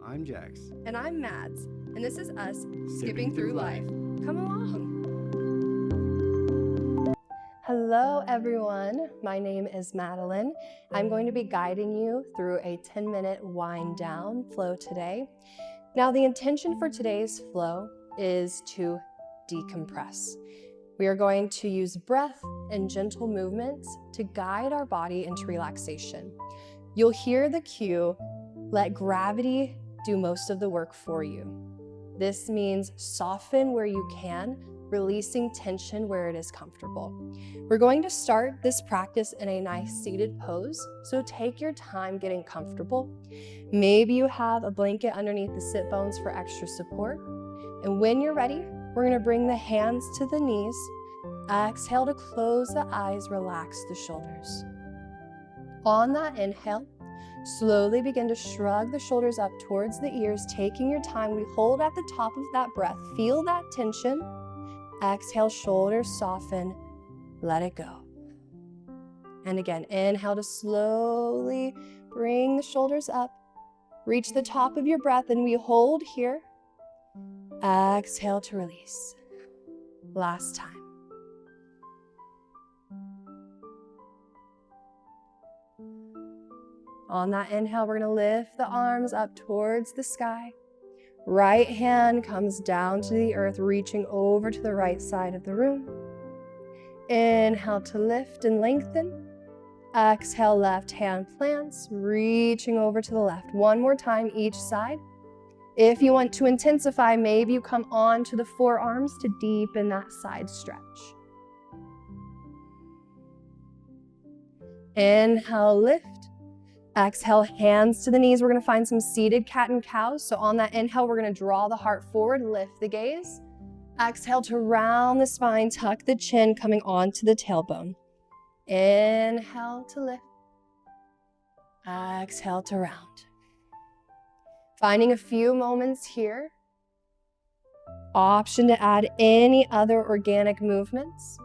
I'm Jax. And I'm Mads, and this is us skipping through life. Come along. Hello everyone, my name is Madeline. I'm going to be guiding you through a 10-minute wind down flow today. Now the intention for today's flow is to decompress. We are going to use breath and gentle movements to guide our body into relaxation. You'll hear the cue, let gravity do most of the work for you. This means soften where you can, releasing tension where it is comfortable. We're going to start this practice in a nice seated pose, so take your time getting comfortable. Maybe you have a blanket underneath the sit bones for extra support. And when you're ready, we're going to bring the hands to the knees. Exhale to close the eyes, relax the shoulders. On that inhale, slowly begin to shrug the shoulders up towards the ears, taking your time. We hold at the top of that breath. Feel that tension. Exhale, shoulders soften. Let it go. And again, inhale to slowly bring the shoulders up. Reach the top of your breath and we hold here. Exhale to release. Last time. On that inhale, we're going to lift the arms up towards the sky. Right hand comes down to the earth, reaching over to the right side of the room. Inhale to lift and lengthen. Exhale, left hand plants, reaching over to the left. One more time each side. If you want to intensify, maybe you come onto the forearms to deepen that side stretch. Inhale, lift. Exhale, hands to the knees. We're going to find some seated cat and cow. So on that inhale, we're going to draw the heart forward, lift the gaze. Exhale to round the spine, tuck the chin, coming onto the tailbone. Inhale to lift. Exhale to round. Finding a few moments here. Option to add any other organic movements.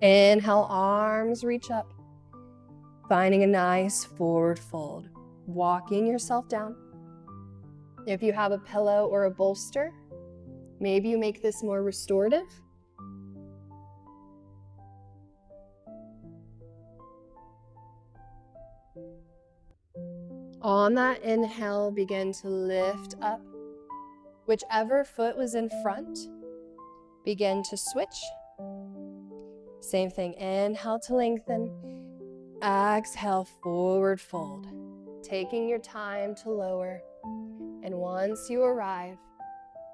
Inhale, arms reach up. Finding a nice forward fold. Walking yourself down. If you have a pillow or a bolster, maybe you make this more restorative. On that inhale, begin to lift up. Whichever foot was in front, begin to switch. Same thing, inhale to lengthen. Exhale, forward fold. Taking your time to lower. And once you arrive,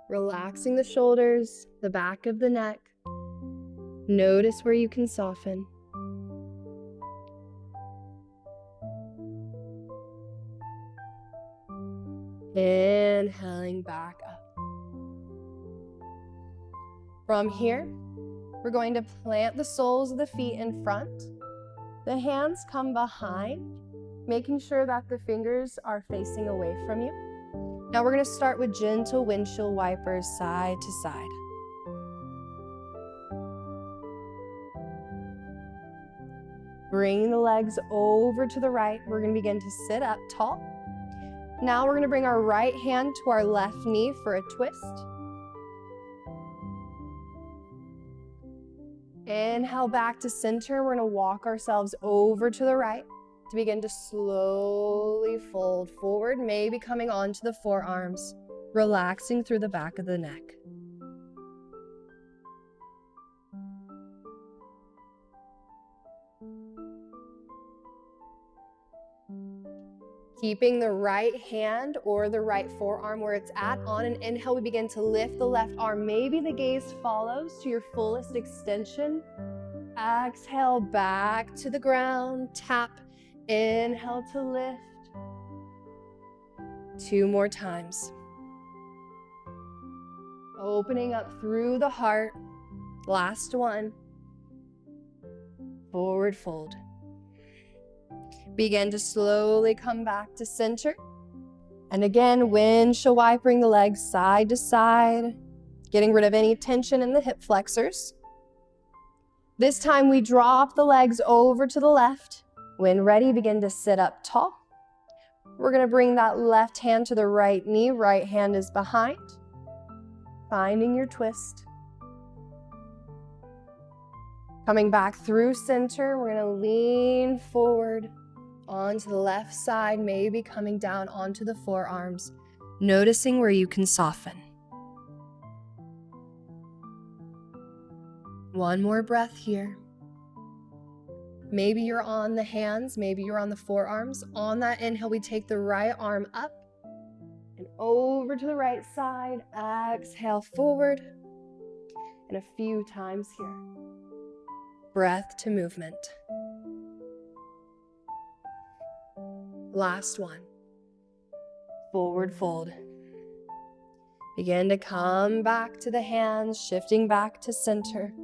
relaxing the shoulders, the back of the neck. Notice where you can soften. Inhaling back up. From here, we're going to plant the soles of the feet in front. The hands come behind, making sure that the fingers are facing away from you. Now we're going to start with gentle windshield wipers side to side. Bring the legs over to the right. We're going to begin to sit up tall. Now we're going to bring our right hand to our left knee for a twist. Inhale back to center. We're going to walk ourselves over to the right to begin to slowly fold forward, maybe coming onto the forearms, relaxing through the back of the neck. Keeping the right hand or the right forearm where it's at. On an inhale, we begin to lift the left arm. Maybe the gaze follows to your fullest extension. Exhale back to the ground. Tap. Inhale to lift. 2 more times. Opening up through the heart. Last one. Forward fold. Begin to slowly come back to center. And again, windshield wipering the legs side to side, getting rid of any tension in the hip flexors. This time we drop the legs over to the left. When ready, begin to sit up tall. We're going to bring that left hand to the right knee. Right hand is behind. Finding your twist. Coming back through center, we're going to lean forward onto the left side, maybe coming down onto the forearms, noticing where you can soften. One more breath here. Maybe you're on the hands, maybe you're on the forearms. On that inhale, we take the right arm up and over to the right side. Exhale forward. And a few times here. Breath to movement. Last one. Forward fold. Begin to come back to the hands, shifting back to center.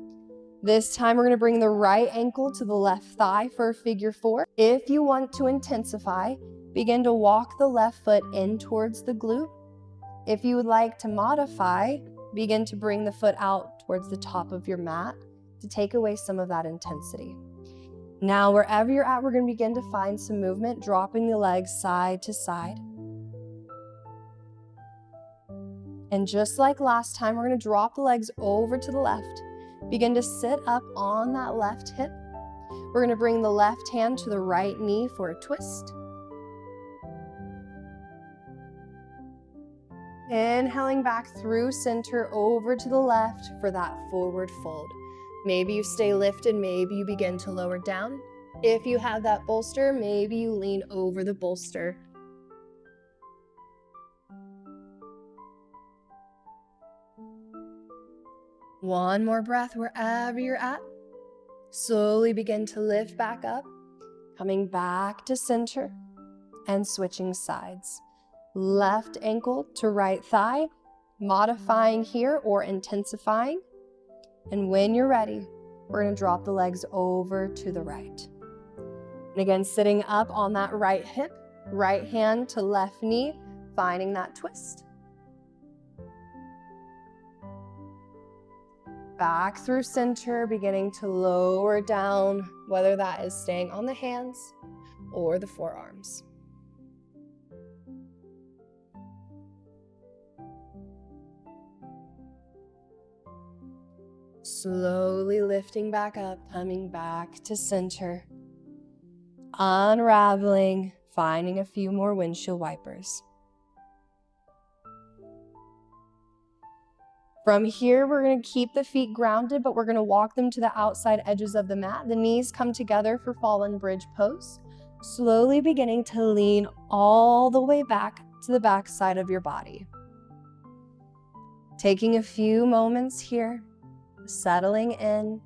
This time we're going to bring the right ankle to the left thigh for a figure four. If you want to intensify, begin to walk the left foot in towards the glute. If you would like to modify, begin to bring the foot out towards the top of your mat to take away some of that intensity. Now, wherever you're at, we're going to begin to find some movement, dropping the legs side to side. And just like last time, we're going to drop the legs over to the left. Begin to sit up on that left hip. We're going to bring the left hand to the right knee for a twist. Inhaling back through center over to the left for that forward fold. Maybe you stay lifted, maybe you begin to lower down. If you have that bolster, maybe you lean over the bolster. One more breath wherever you're at. Slowly begin to lift back up, coming back to center and switching sides. Left ankle to right thigh, modifying here or intensifying. And when you're ready, we're going to drop the legs over to the right. And again, sitting up on that right hip, right hand to left knee, finding that twist. Back through center, beginning to lower down, whether that is staying on the hands or the forearms. Slowly lifting back up, coming back to center. Unraveling, finding a few more windshield wipers. From here, we're going to keep the feet grounded, but we're going to walk them to the outside edges of the mat. The knees come together for fallen bridge pose. Slowly beginning to lean all the way back to the back side of your body. Taking a few moments here, settling in.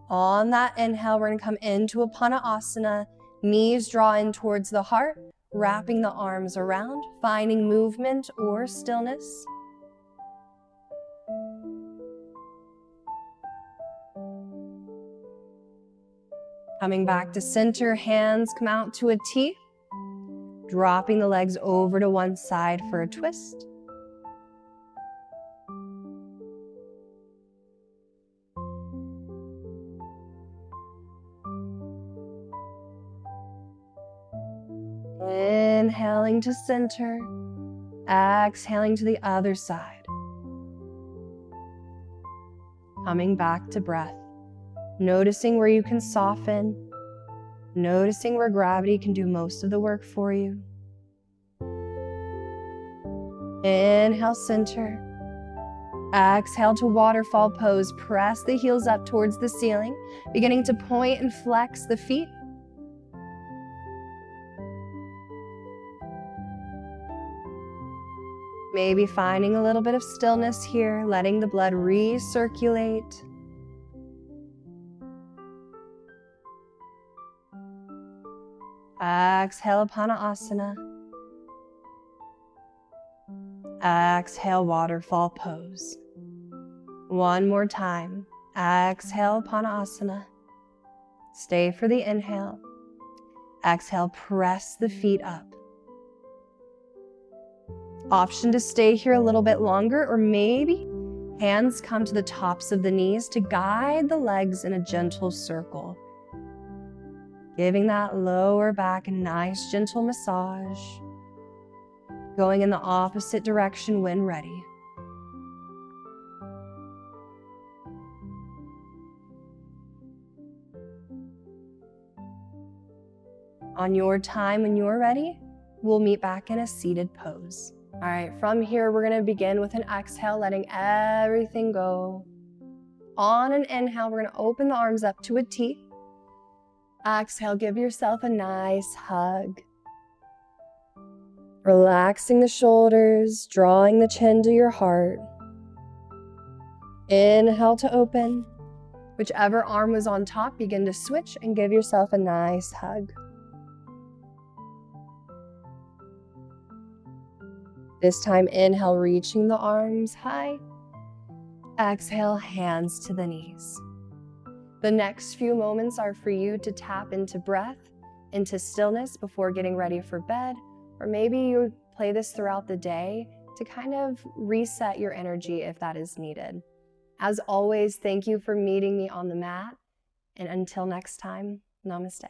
On that inhale, we're going to come into a Asana. Knees draw in towards the heart, wrapping the arms around, finding movement or stillness. Coming back to center, hands come out to a T. Dropping the legs over to one side for a twist. Inhaling to center, exhaling to the other side. Coming back to breath, noticing where you can soften, noticing where gravity can do most of the work for you. Inhale, center. Exhale to waterfall pose. Press the heels up towards the ceiling, beginning to point and flex the feet. Maybe finding a little bit of stillness here, letting the blood recirculate. Exhale, Asana. Exhale, waterfall pose. One more time. Exhale, Asana. Stay for the inhale. Exhale, press the feet up. Option to stay here a little bit longer, or maybe hands come to the tops of the knees to guide the legs in a gentle circle. Giving that lower back a nice gentle massage. Going in the opposite direction when ready. On your time, when you're ready, we'll meet back in a seated pose. All right, from here, we're gonna begin with an exhale, letting everything go. On an inhale, we're gonna open the arms up to a T. Exhale, give yourself a nice hug. Relaxing the shoulders, drawing the chin to your heart. Inhale to open. Whichever arm was on top, begin to switch and give yourself a nice hug. This time, inhale, reaching the arms high. Exhale, hands to the knees. The next few moments are for you to tap into breath, into stillness before getting ready for bed, or maybe you play this throughout the day to kind of reset your energy if that is needed. As always, thank you for meeting me on the mat, and until next time, namaste.